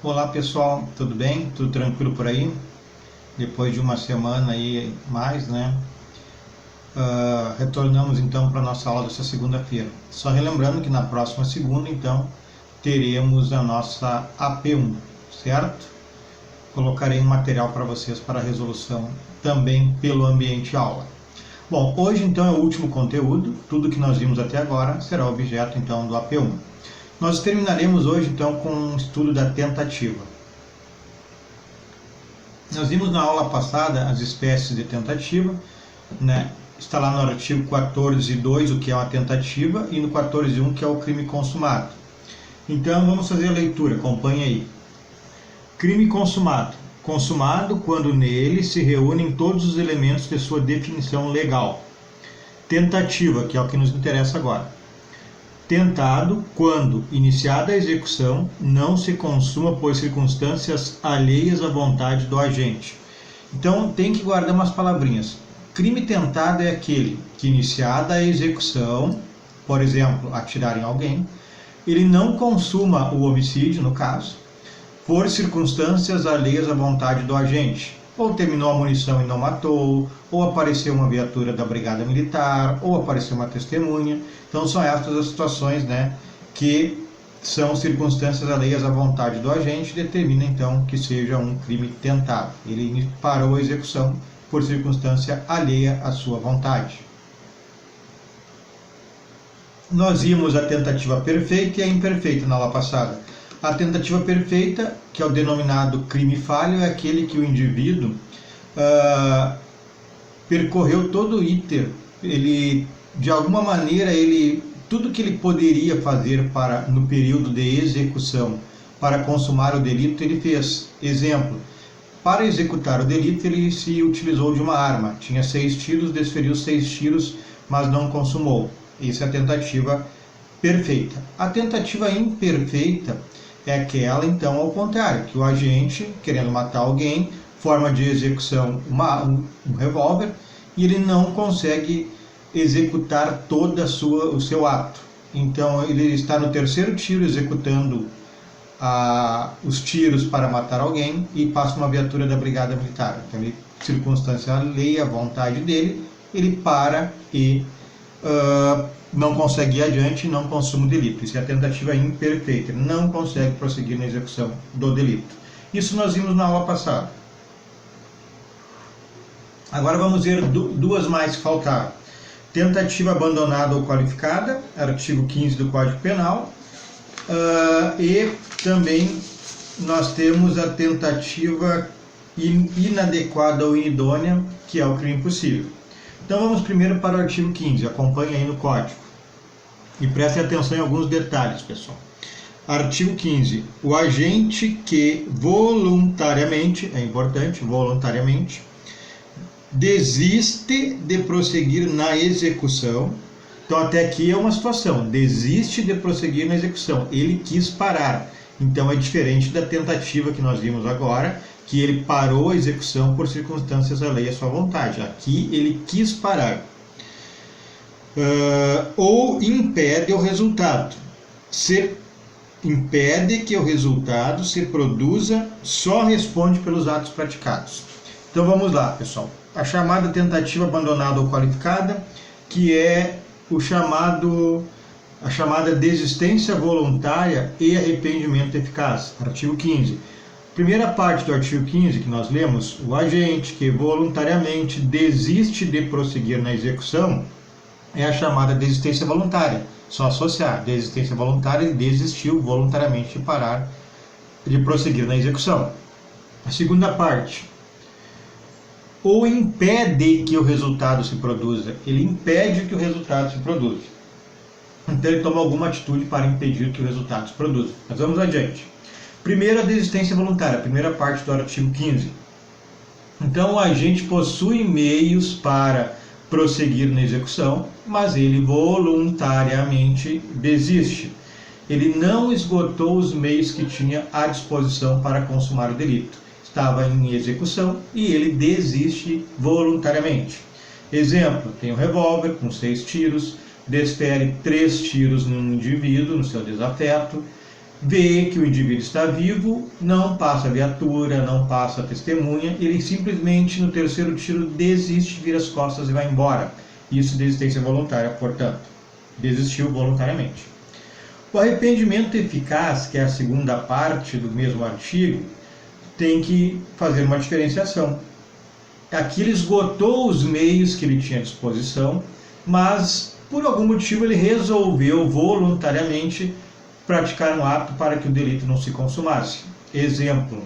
Olá pessoal, tudo bem? Tudo tranquilo por aí? Depois de uma semana aí mais, né? Retornamos então para a nossa aula dessa segunda-feira. Só relembrando que na próxima segunda, então, teremos a nossa AP1, certo? Colocarei um material para vocês para resolução também pelo ambiente aula. Bom, hoje então é o último conteúdo, tudo que nós vimos até agora será objeto então do AP1. Nós terminaremos hoje então com um estudo da tentativa. Nós vimos na aula passada as espécies de tentativa, né? Está lá no artigo 14.2 o que é uma tentativa e no 14.1 que é o crime consumado. Então vamos fazer a leitura, acompanhe aí. Crime consumado. Consumado quando nele se reúnem todos os elementos de sua definição legal. Tentativa, que é o que nos interessa agora. Tentado quando, iniciada a execução, não se consuma por circunstâncias alheias à vontade do agente. Então tem que guardar umas palavrinhas. Crime tentado é aquele que, iniciada a execução, por exemplo, atirar em alguém, ele não consuma o homicídio, no caso, por circunstâncias alheias à vontade do agente. Ou terminou a munição e não matou, ou apareceu uma viatura da brigada militar, ou apareceu uma testemunha. Então são estas as situações, né, que são circunstâncias alheias à vontade do agente, determina então que seja um crime tentado. Ele parou a execução por circunstância alheia à sua vontade. Nós vimos a tentativa perfeita e a imperfeita na aula passada. A tentativa perfeita, que é o denominado crime falho, é aquele que o indivíduo percorreu todo o iter. Ele, de alguma maneira, tudo que ele poderia fazer no período de execução para consumar o delito, ele fez. Exemplo, para executar o delito, ele se utilizou de uma arma. Tinha 6 tiros, desferiu 6 tiros, mas não consumou. Isso é a tentativa perfeita. A tentativa imperfeita é aquela, então, ao contrário, que o agente, querendo matar alguém, forma de execução um revólver e ele não consegue executar todo o seu ato. Então, ele está no 3º tiro executando os tiros para matar alguém e passa uma viatura da brigada militar. Então, circunstância alheia à vontade dele, ele para e não consegue ir adiante e não consuma o delito. Isso é a tentativa imperfeita. Ele não consegue prosseguir na execução do delito. Isso nós vimos na aula passada. Agora vamos ver duas mais que faltaram. Tentativa abandonada ou qualificada, artigo 15 do Código Penal. E também nós temos a tentativa inadequada ou inidônea, que é o crime impossível. Então vamos primeiro para o artigo 15, acompanhe aí no código. E prestem atenção em alguns detalhes, pessoal. Artigo 15. O agente que voluntariamente, é importante, voluntariamente, desiste de prosseguir na execução. Então até aqui é uma situação, desiste de prosseguir na execução, ele quis parar. Então é diferente da tentativa que nós vimos agora, que ele parou a execução por circunstâncias alheias à sua vontade. Aqui ele quis parar. Ou impede o resultado. Impede que o resultado se produza, só responde pelos atos praticados. Então vamos lá, pessoal. A chamada tentativa abandonada ou qualificada, que é a chamada desistência voluntária e arrependimento eficaz. Artigo 15. Primeira parte do artigo 15 que nós lemos, o agente que voluntariamente desiste de prosseguir na execução é a chamada desistência voluntária. Só associar, desistência voluntária, ele desistiu voluntariamente de prosseguir na execução. A segunda parte, ou impede que o resultado se produza, ele impede que o resultado se produza. Então ele toma alguma atitude para impedir que o resultado se produza. Mas vamos adiante. Primeiro, a desistência voluntária, primeira parte do artigo 15. Então o agente possui meios para prosseguir na execução, mas ele voluntariamente desiste. Ele não esgotou os meios que tinha à disposição para consumar o delito. Estava em execução e ele desiste voluntariamente. Exemplo, tem um revólver com 6 tiros, desfere 3 tiros num indivíduo, no seu desafeto, vê que o indivíduo está vivo, não passa a viatura, não passa a testemunha, ele simplesmente no terceiro tiro desiste, vira as costas e vai embora. Isso é desistência voluntária, portanto, desistiu voluntariamente. O arrependimento eficaz, que é a segunda parte do mesmo artigo, tem que fazer uma diferenciação. Aqui ele esgotou os meios que ele tinha à disposição, mas por algum motivo ele resolveu voluntariamente praticar um ato para que o delito não se consumasse. Exemplo,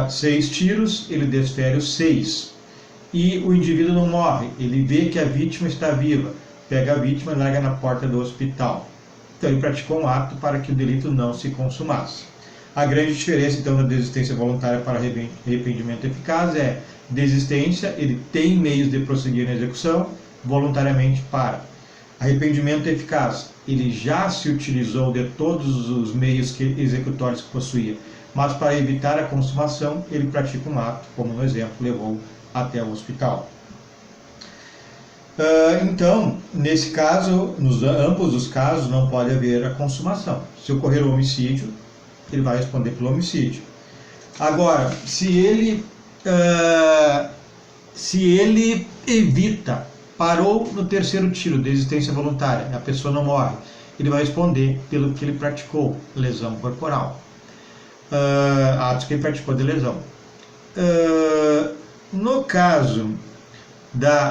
6 tiros, ele desfere os 6. E o indivíduo não morre, ele vê que a vítima está viva, pega a vítima e larga na porta do hospital. Então ele praticou um ato para que o delito não se consumasse. A grande diferença então da desistência voluntária para arrependimento eficaz é desistência, ele tem meios de prosseguir na execução, voluntariamente para. Arrependimento eficaz, ele já se utilizou de todos os meios executórios que possuía, mas para evitar a consumação, ele pratica um ato, como no exemplo, levou até o hospital. Então, nesse caso, nos ambos os casos, não pode haver a consumação. Se ocorrer o homicídio, ele vai responder pelo homicídio. Agora, se ele evita, parou no terceiro tiro, desistência voluntária, a pessoa não morre, ele vai responder pelo que ele praticou, lesão corporal. Atos que ele praticou de lesão. No caso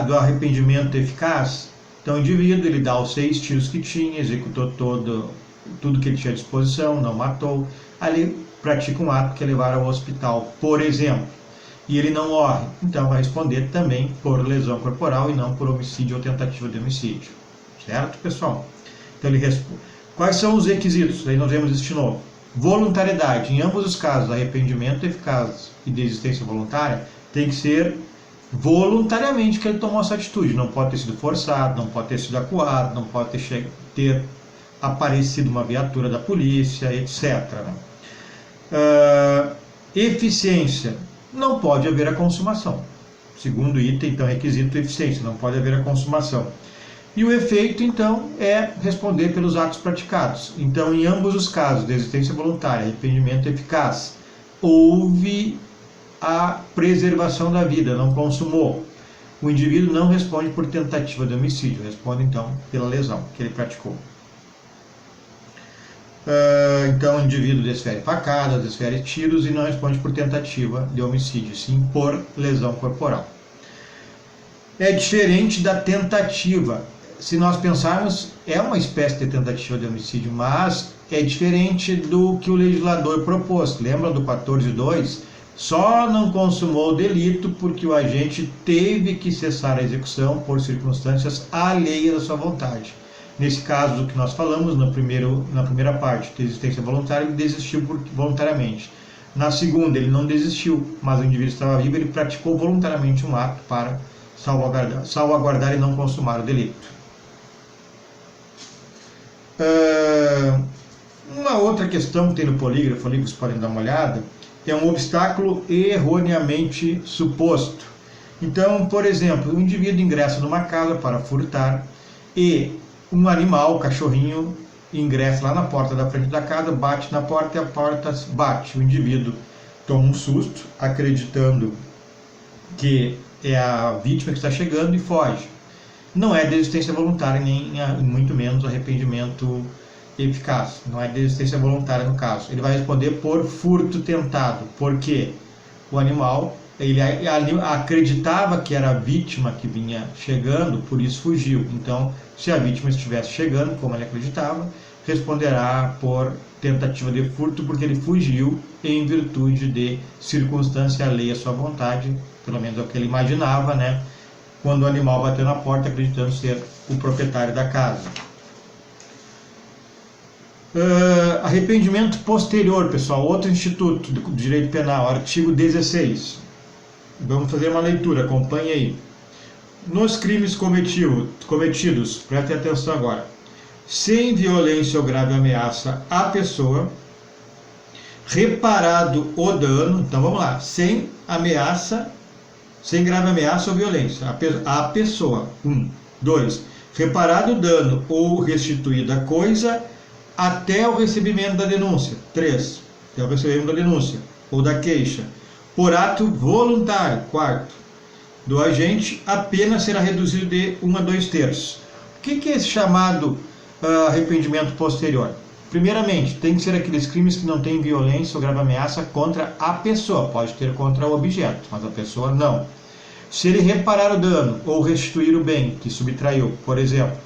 do arrependimento eficaz, então o indivíduo ele dá os 6 tiros que tinha, executou tudo que ele tinha à disposição, não matou, ali pratica um ato que é levar ao hospital, por exemplo, e ele não morre, então vai responder também por lesão corporal e não por homicídio ou tentativa de homicídio. Certo, pessoal? Então ele responde. Quais são os requisitos? Aí nós vemos isso de novo. Voluntariedade. Em ambos os casos, arrependimento eficaz e desistência voluntária, tem que ser voluntariamente que ele tomou essa atitude. Não pode ter sido forçado, não pode ter sido acuado, não pode ter aparecido uma viatura da polícia, etc. Eficiência. Não pode haver a consumação. Segundo item, então, requisito eficiência, não pode haver a consumação. E o efeito, então, é responder pelos atos praticados. Então, em ambos os casos, desistência voluntária, arrependimento eficaz, houve a preservação da vida, não consumou. O indivíduo não responde por tentativa de homicídio, responde, então, pela lesão que ele praticou. Então o indivíduo desfere facadas, desfere tiros e não responde por tentativa de homicídio, sim por lesão corporal. É diferente da tentativa. Se nós pensarmos, é uma espécie de tentativa de homicídio, mas é diferente do que o legislador propôs. Lembra do 14.2? Só não consumou o delito porque o agente teve que cessar a execução por circunstâncias alheias à sua vontade. Nesse caso do que nós falamos, na primeira parte, desistência voluntária, ele desistiu voluntariamente. Na segunda, ele não desistiu, mas o indivíduo estava vivo, ele praticou voluntariamente um ato para salvaguardar e não consumar o delito. Uma outra questão que tem no polígrafo, ali vocês podem dar uma olhada, é um obstáculo erroneamente suposto. Então, por exemplo, o indivíduo ingressa numa casa para furtar e um animal, um cachorrinho, ingressa lá na porta da frente da casa, bate na porta e a porta bate. O indivíduo toma um susto, acreditando que é a vítima que está chegando e foge. Não é desistência voluntária, nem muito menos arrependimento eficaz. Não é desistência voluntária no caso. Ele vai responder por furto tentado. Por quê? O animal, ele acreditava que era a vítima que vinha chegando, por isso fugiu. Então, se a vítima estivesse chegando, como ele acreditava, responderá por tentativa de furto, porque ele fugiu em virtude de circunstância alheia à sua vontade, pelo menos é o que ele imaginava, né? Quando o animal bateu na porta, acreditando ser o proprietário da casa. Arrependimento posterior, pessoal, outro instituto do direito penal, artigo 16. Vamos fazer uma leitura, acompanhe aí. Nos crimes cometidos, prestem atenção agora, sem violência ou grave ameaça à pessoa, reparado o dano, então vamos lá, sem ameaça, sem grave ameaça ou violência à pessoa, 1. 2. Reparado o dano ou restituída a coisa até o recebimento da denúncia. 3. Até o recebimento da denúncia ou da queixa. Por ato voluntário. 4. Do agente, a pena será reduzida de 1 a 2/3. O que é esse chamado arrependimento posterior? Primeiramente, tem que ser aqueles crimes que não têm violência ou grave ameaça contra a pessoa. Pode ter contra o objeto, mas a pessoa não. Se ele reparar o dano ou restituir o bem que subtraiu, por exemplo.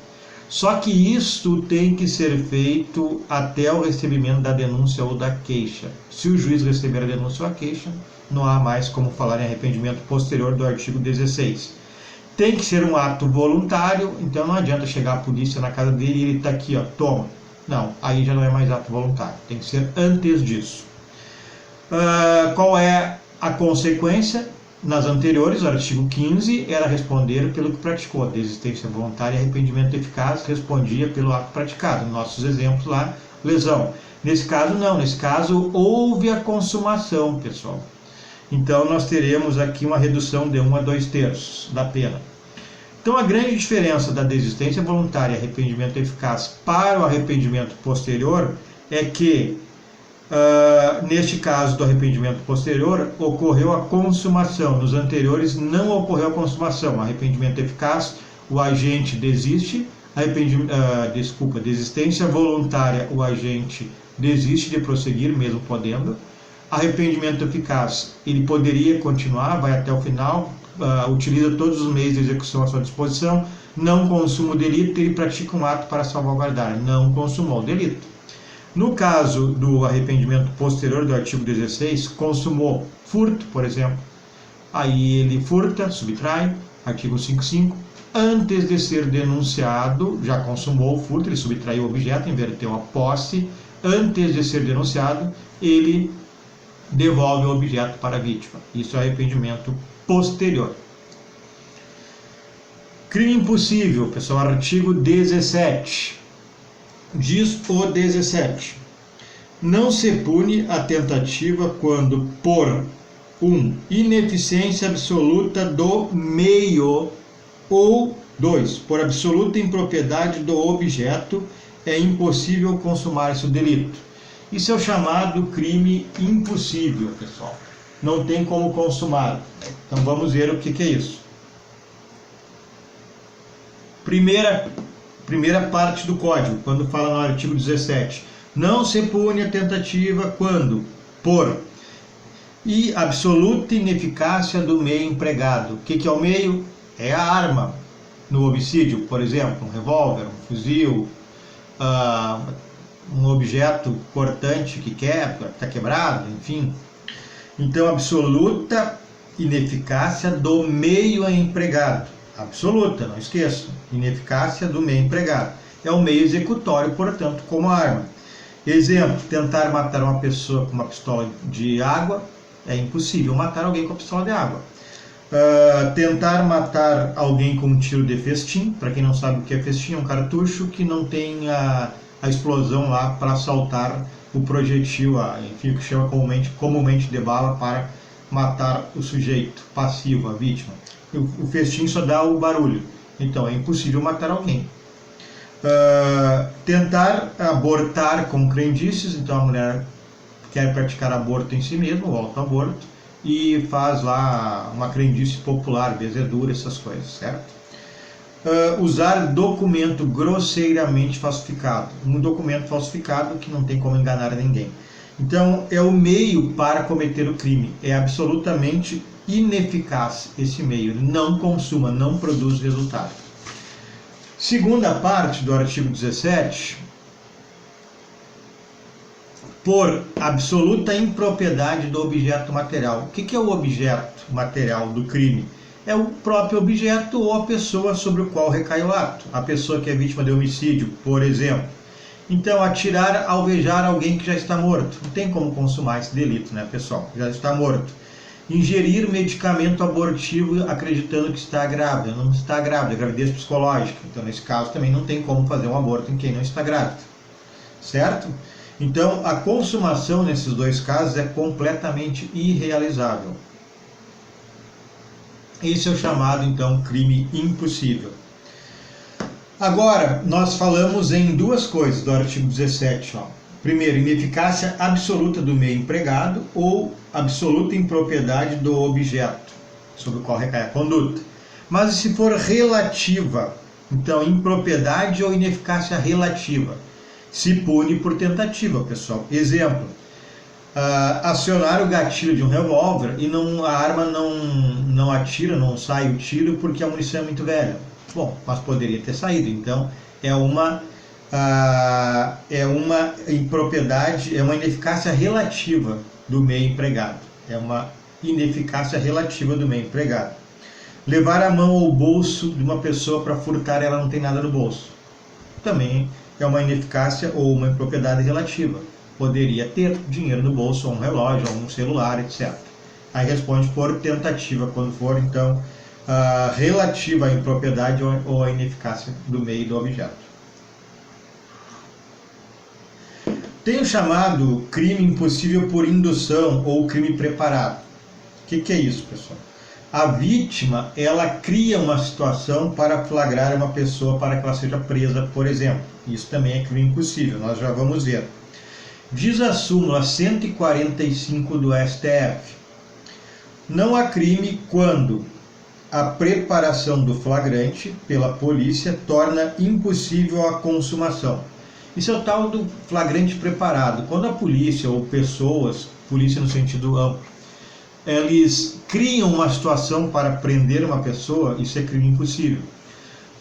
Só que isto tem que ser feito até o recebimento da denúncia ou da queixa. Se o juiz receber a denúncia ou a queixa, não há mais como falar em arrependimento posterior do artigo 16. Tem que ser um ato voluntário, então não adianta chegar a polícia na casa dele e ele está aqui, ó, toma. Não, aí já não é mais ato voluntário, tem que ser antes disso. Qual é a consequência? Nas anteriores, o artigo 15 era responder pelo que praticou. Desistência voluntária e arrependimento eficaz respondia pelo ato praticado. Nossos exemplos lá, lesão. Nesse caso, não. Nesse caso, houve a consumação, pessoal. Então, nós teremos aqui uma redução de 1 a 2/3 da pena. Então, a grande diferença da desistência voluntária e arrependimento eficaz para o arrependimento posterior é que, neste caso do arrependimento posterior, ocorreu a consumação. Nos anteriores, não ocorreu a consumação. Arrependimento eficaz, o agente desiste. Desistência voluntária, o agente desiste de prosseguir, mesmo podendo. Arrependimento eficaz, ele poderia continuar, vai até o final, utiliza todos os meios de execução à sua disposição, não consuma o delito, ele pratica um ato para salvaguardar, não consumou o delito. No caso do arrependimento posterior do artigo 16, consumou furto, por exemplo, aí ele furta, subtrai, artigo 5.5, antes de ser denunciado, já consumou o furto, ele subtraiu o objeto, inverteu a posse, antes de ser denunciado, ele devolve o objeto para a vítima. Isso é arrependimento posterior. Crime impossível, pessoal, artigo 17. Diz o 17. Não se pune a tentativa quando, por 1. Ineficiência absoluta do meio, ou 2. Por absoluta impropriedade do objeto, é impossível consumar-se o delito. Isso é o chamado crime impossível, pessoal. Não tem como consumar. Então vamos ver o que é isso. Primeira parte do código, quando fala no artigo 17. Não se pune a tentativa quando, por e absoluta ineficácia do meio empregado. O que é o meio? É a arma. No homicídio, por exemplo, um revólver, um fuzil, um objeto cortante que quebra, está quebrado, enfim. Então, absoluta ineficácia do meio empregado. Absoluta, não esqueçam. Ineficácia do meio empregado. É o meio executório, portanto, como arma. Exemplo, tentar matar uma pessoa com uma pistola de água. É impossível matar alguém com a pistola de água. Tentar matar alguém com um tiro de festim. Para quem não sabe o que é festim, é um cartucho que não tem a explosão lá para saltar o projetil, enfim, o que chama comumente de bala para matar o sujeito passivo, a vítima. O festim só dá o barulho, então é impossível matar alguém. Tentar abortar com crendices, então a mulher quer praticar aborto em si mesma, o autoaborto, e faz lá uma crendice popular, bezedura, essas coisas, certo? Usar documento grosseiramente falsificado. Um documento falsificado que não tem como enganar ninguém. Então, é o meio para cometer o crime. É absolutamente ineficaz esse meio. Não consuma, não produz resultado. Segunda parte do artigo 17. Por absoluta impropriedade do objeto material. O que é o objeto material do crime? É o próprio objeto ou a pessoa sobre o qual recai o ato. A pessoa que é vítima de homicídio, por exemplo. Então, atirar, alvejar alguém que já está morto. Não tem como consumar esse delito, né, pessoal? Já está morto. Ingerir medicamento abortivo acreditando que está grávida. Não está grávida, é gravidez psicológica. Então, nesse caso, também não tem como fazer um aborto em quem não está grávida. Certo? Então, a consumação nesses dois casos é completamente irrealizável. Esse é o chamado, então, crime impossível. Agora, nós falamos em duas coisas do artigo 17. Ó. Primeiro, ineficácia absoluta do meio empregado ou absoluta impropriedade do objeto sobre o qual recai a conduta. Mas se for relativa, então impropriedade ou ineficácia relativa, se pune por tentativa, pessoal. Exemplo, acionar o gatilho de um revólver e a arma não atira, não sai o tiro porque a munição é muito velha. Bom, mas poderia ter saído, então é uma impropriedade, é uma ineficácia relativa do meio empregado. É uma ineficácia relativa do meio empregado. Levar a mão ao bolso de uma pessoa para furtar, ela não tem nada no bolso. Também é uma ineficácia ou uma impropriedade relativa. Poderia ter dinheiro no bolso, ou um relógio, ou um celular, etc. Aí responde por tentativa, quando for, então, relativa à impropriedade ou à ineficácia do meio do objeto. Tem o chamado crime impossível por indução ou crime preparado. O que é isso, pessoal? A vítima, ela cria uma situação para flagrar uma pessoa para que ela seja presa, por exemplo. Isso também é crime impossível, nós já vamos ver. Diz a súmula 145 do STF: não há crime quando a preparação do flagrante pela polícia torna impossível a consumação. Isso é o tal do flagrante preparado. Quando a polícia ou pessoas, polícia no sentido amplo, eles criam uma situação para prender uma pessoa, isso é crime impossível.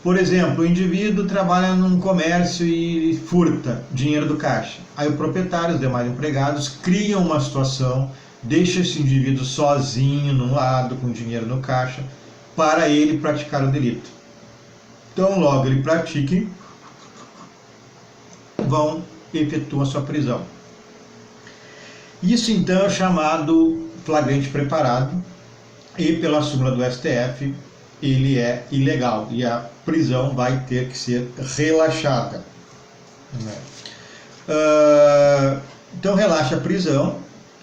Por exemplo, o indivíduo trabalha num comércio e furta dinheiro do caixa. Aí o proprietário e os demais empregados criam uma situação, deixa esse indivíduo sozinho num lado, com dinheiro no caixa, para ele praticar o delito. Então, logo ele pratique, vão efetuar sua prisão. Isso então é chamado flagrante preparado, e pela súmula do STF ele é ilegal e a prisão vai ter que ser relaxada. Então relaxa a prisão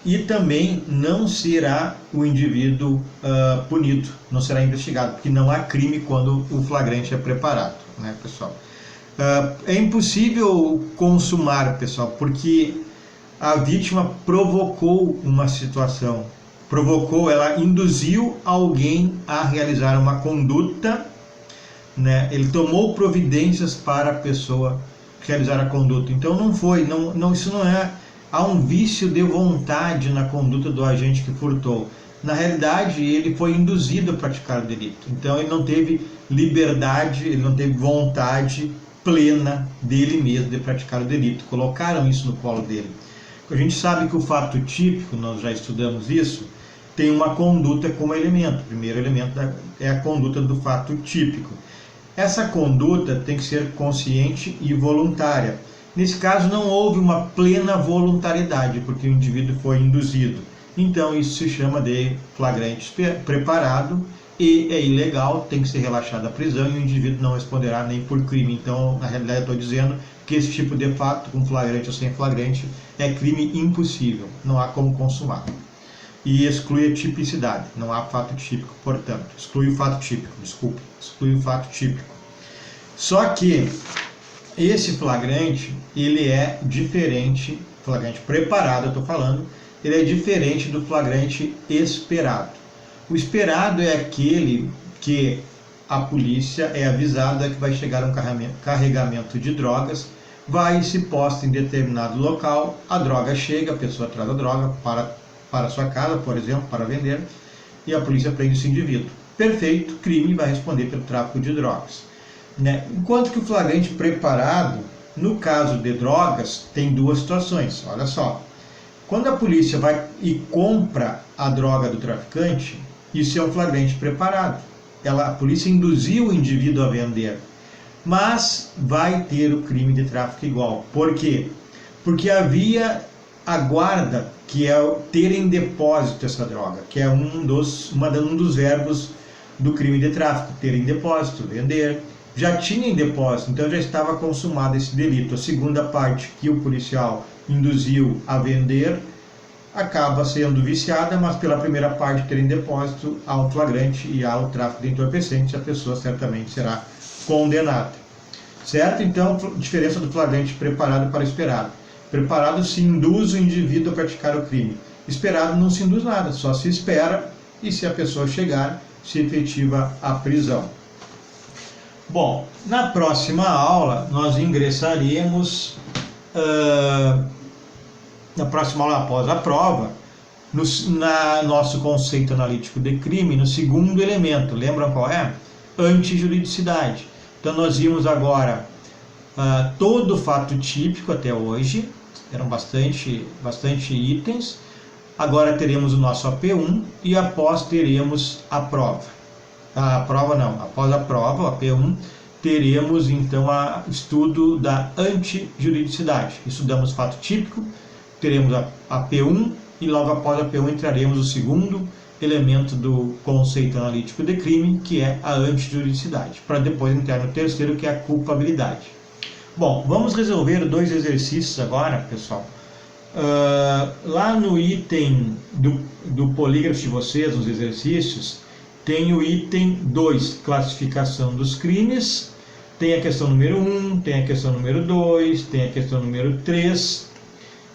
e também não será o indivíduo punido, não será investigado, porque não há crime quando o flagrante é preparado, né, pessoal? É impossível consumar, pessoal, porque a vítima provocou uma situação, ela induziu alguém a realizar uma conduta, né? Ele tomou providências para a pessoa realizar a conduta. Então isso não é, há um vício de vontade na conduta do agente que furtou. Na realidade, ele foi induzido a praticar o delito. Então ele não teve liberdade, ele não teve vontade plena dele mesmo de praticar o delito. Colocaram isso no colo dele. A gente sabe que o fato típico, nós já estudamos isso, tem uma conduta como elemento. O primeiro elemento é a conduta do fato típico. Essa conduta tem que ser consciente e voluntária. Nesse caso não houve uma plena voluntariedade, porque o indivíduo foi induzido. Então isso se chama de flagrante preparado e é ilegal, tem que ser relaxada a prisão e o indivíduo não responderá nem por crime. Então, na realidade, eu estou dizendo que esse tipo de fato, com flagrante ou sem flagrante, é crime impossível, não há como consumar. E exclui a tipicidade, não há fato típico, portanto, exclui o fato típico, exclui o fato típico. Só que esse flagrante, ele é diferente, flagrante preparado, eu estou falando, ele é diferente do flagrante esperado. O esperado é aquele que a polícia é avisada que vai chegar um carregamento de drogas, vai e se posta em determinado local, a droga chega, a pessoa traz a droga para sua casa, por exemplo, para vender, e a polícia prende esse indivíduo. Perfeito, crime, vai responder pelo tráfico de drogas. Né? Enquanto que o flagrante preparado, no caso de drogas, tem duas situações, olha só. Quando a polícia vai e compra a droga do traficante, isso é um flagrante preparado. A polícia induziu o indivíduo a vender, mas vai ter o crime de tráfico igual. Por quê? Porque havia a guarda, que é ter em depósito essa droga, que é um dos verbos do crime de tráfico, ter em depósito, vender. Já tinha em depósito, então já estava consumado esse delito. A segunda parte, que o policial induziu a vender, acaba sendo viciada, mas pela primeira parte, ter em depósito, há um flagrante e há o tráfico de entorpecentes, a pessoa certamente será condenada. certo? Então, diferença do flagrante preparado para esperado. Preparado se induz o indivíduo a praticar o crime. Esperado não se induz nada, só se espera e se a pessoa chegar, se efetiva a prisão. Bom, na próxima aula nós ingressaremos, na próxima aula após a prova, no nosso conceito analítico de crime, no segundo elemento. Lembram qual é? Antijuridicidade. Então nós vimos agora todo o fato típico até hoje, eram bastante itens. Agora teremos o nosso AP1 e após teremos a prova. Após a prova, o AP1, teremos então o estudo da antijuridicidade. Estudamos fato típico, teremos a AP1 e logo após a AP1 entraremos o segundo elemento do conceito analítico de crime, que é a antijuridicidade, para depois entrar no terceiro, que é a culpabilidade. Bom, vamos resolver 2 exercícios agora, pessoal. Lá no item do polígrafo de vocês, nos exercícios, tem o item 2, classificação dos crimes, tem a questão número 1, tem a questão número 2, tem a questão número 3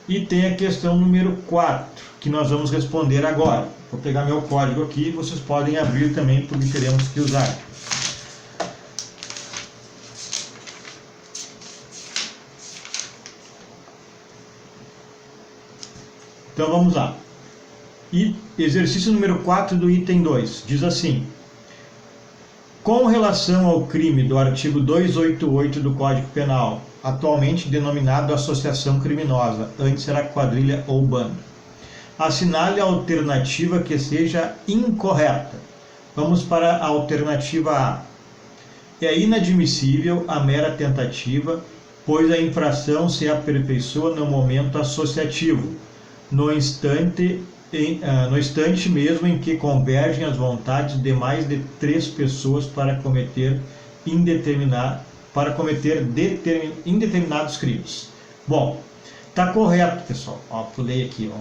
e tem a questão número 4, que nós vamos responder agora. Vou pegar meu código aqui, vocês podem abrir também, porque teremos que usar. Então vamos lá. E exercício número 4 do item 2 diz assim: com relação ao crime do artigo 288 do Código Penal, atualmente denominado associação criminosa, antes era quadrilha ou bando, assinale a alternativa que seja incorreta. Vamos para a alternativa A. É inadmissível a mera tentativa, pois a infração se aperfeiçoa no momento associativo, no instante mesmo em que convergem as vontades de mais de 3 pessoas para cometer indeterminados crimes. Bom, está correto, pessoal. Pulei aqui.